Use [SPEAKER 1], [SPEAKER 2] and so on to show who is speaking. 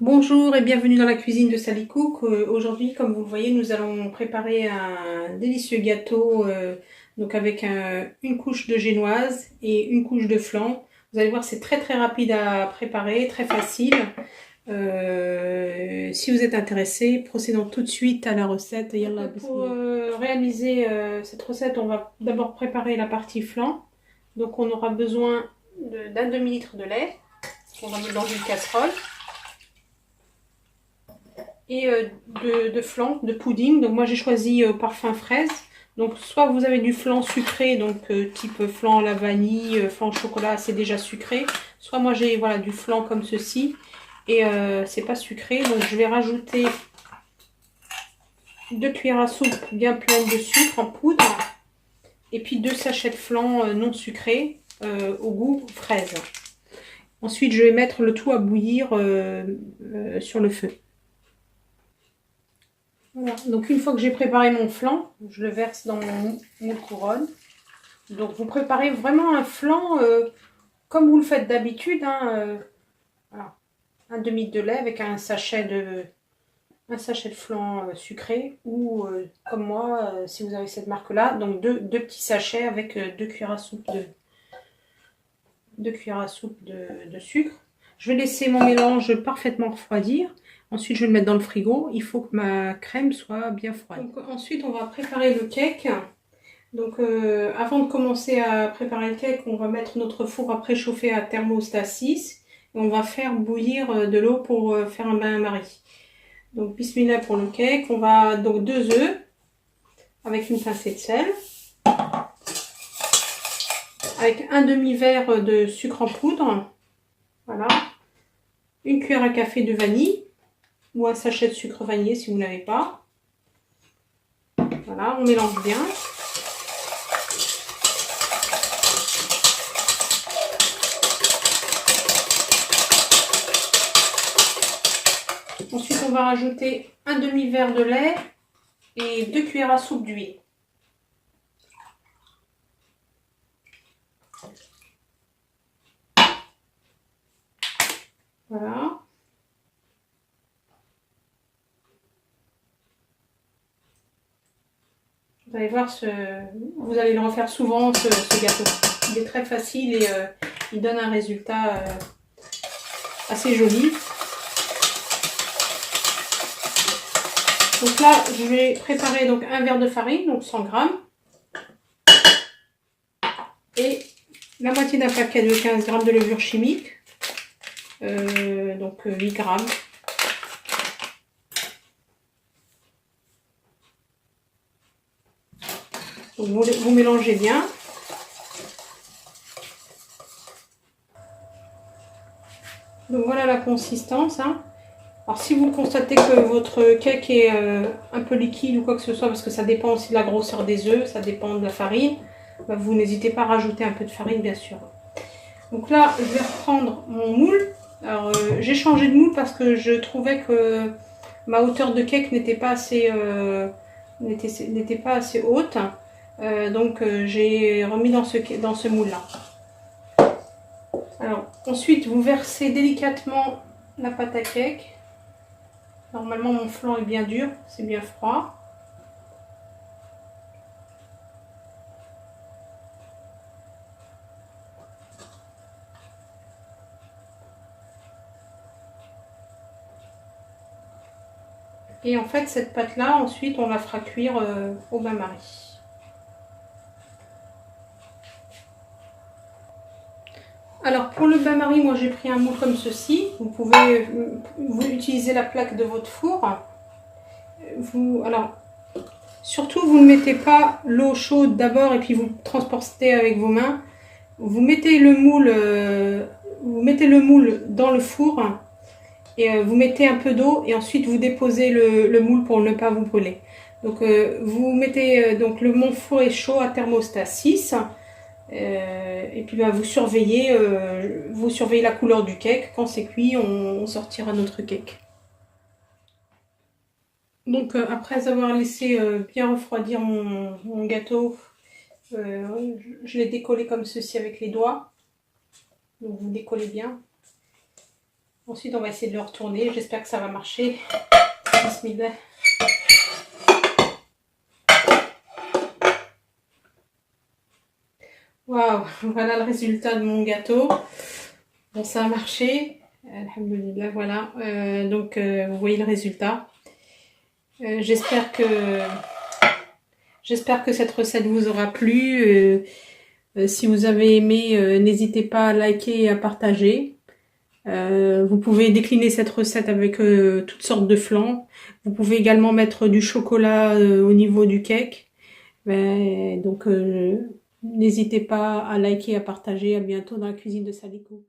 [SPEAKER 1] Bonjour et bienvenue dans la cuisine de Sally Cook. Aujourd'hui, comme vous le voyez, nous allons préparer un délicieux gâteau donc avec une couche de génoise et une couche de flan. Vous allez voir, c'est très rapide à préparer, très facile. Si vous êtes intéressé, procédons tout de suite à la recette. Pour réaliser cette recette, on va d'abord préparer la partie flan. Donc on aura besoin d'un demi-litre de lait qu'on va mettre dans une casserole. Et de flan, de pudding. Donc moi j'ai choisi parfum fraise. Donc soit vous avez du flan sucré, donc type flan à la vanille, flan au chocolat, c'est déjà sucré. Soit moi j'ai voilà du flan comme ceci et c'est pas sucré. Donc je vais rajouter 2 cuillères à soupe bien pleines de sucre en poudre et puis 2 sachets de flan non sucré au goût fraise. Ensuite je vais mettre le tout à bouillir sur le feu. Voilà. Donc une fois que j'ai préparé mon flan, je le verse dans mon moule couronne. Donc vous préparez vraiment un flan comme vous le faites d'habitude. Voilà. Un demi de lait avec un sachet de flan sucré ou comme moi, si vous avez cette marque-là, donc deux petits sachets avec 2 cuillères à soupe de sucre. Je vais laisser mon mélange parfaitement refroidir. Ensuite, je vais le mettre dans le frigo. Il faut que ma crème soit bien froide. Donc, ensuite, on va préparer le cake. Donc, avant de commencer à préparer le cake, on va mettre notre four à préchauffer à thermostat 6. Et on va faire bouillir de l'eau pour faire un bain-marie. Donc, bismillah pour le cake. On va donc 2 œufs avec une pincée de sel. Avec un demi-verre de sucre en poudre. Voilà. Une cuillère à café de vanille. Ou un sachet de sucre vanillé si vous n'avez pas. Voilà, on mélange bien. Ensuite, on va rajouter un demi-verre de lait et 2 cuillères à soupe d'huile. Voilà. Vous allez voir, vous allez le refaire souvent, ce gâteau. Il est très facile et il donne un résultat assez joli. Donc là, je vais préparer donc un verre de farine, donc 100 grammes. Et la moitié d'un paquet de 15 grammes de levure chimique. Donc 8 grammes. Donc vous mélangez bien. Donc voilà la consistance. Alors si vous constatez que votre cake est un peu liquide ou quoi que ce soit, parce que ça dépend aussi de la grosseur des œufs, ça dépend de la farine, bah vous n'hésitez pas à rajouter un peu de farine bien sûr. Donc là je vais reprendre mon moule. Alors j'ai changé de moule parce que je trouvais que ma hauteur de cake n'était pas assez haute. Donc j'ai remis dans ce moule là. Alors ensuite vous versez délicatement la pâte à cake. Normalement mon flan est bien dur, c'est bien froid. Et en fait cette pâte là ensuite on la fera cuire au bain-marie. Alors pour le bain-marie, moi j'ai pris un moule comme ceci. Vous pouvez utiliser la plaque de votre four. Alors surtout vous ne mettez pas l'eau chaude d'abord et puis vous transportez avec vos mains. Vous mettez le moule dans le four et vous mettez un peu d'eau et ensuite vous déposez le moule pour ne pas vous brûler. Donc vous mettez mon four est chaud à thermostat 6. Et puis bah, vous surveillez la couleur du cake. Quand c'est cuit, on sortira notre cake. Donc après avoir laissé bien refroidir mon gâteau, je l'ai décollé comme ceci avec les doigts. Donc vous décollez bien. Ensuite, on va essayer de le retourner. J'espère que ça va marcher. Bismillah. Waouh, voilà le résultat de mon gâteau. Bon, ça a marché. Alhamdulillah, voilà. Vous voyez le résultat. J'espère que cette recette vous aura plu. Si vous avez aimé, n'hésitez pas à liker et à partager. Vous pouvez décliner cette recette avec toutes sortes de flans. Vous pouvez également mettre du chocolat au niveau du cake. N'hésitez pas à liker et à partager. À bientôt dans la cuisine de Sally Cook.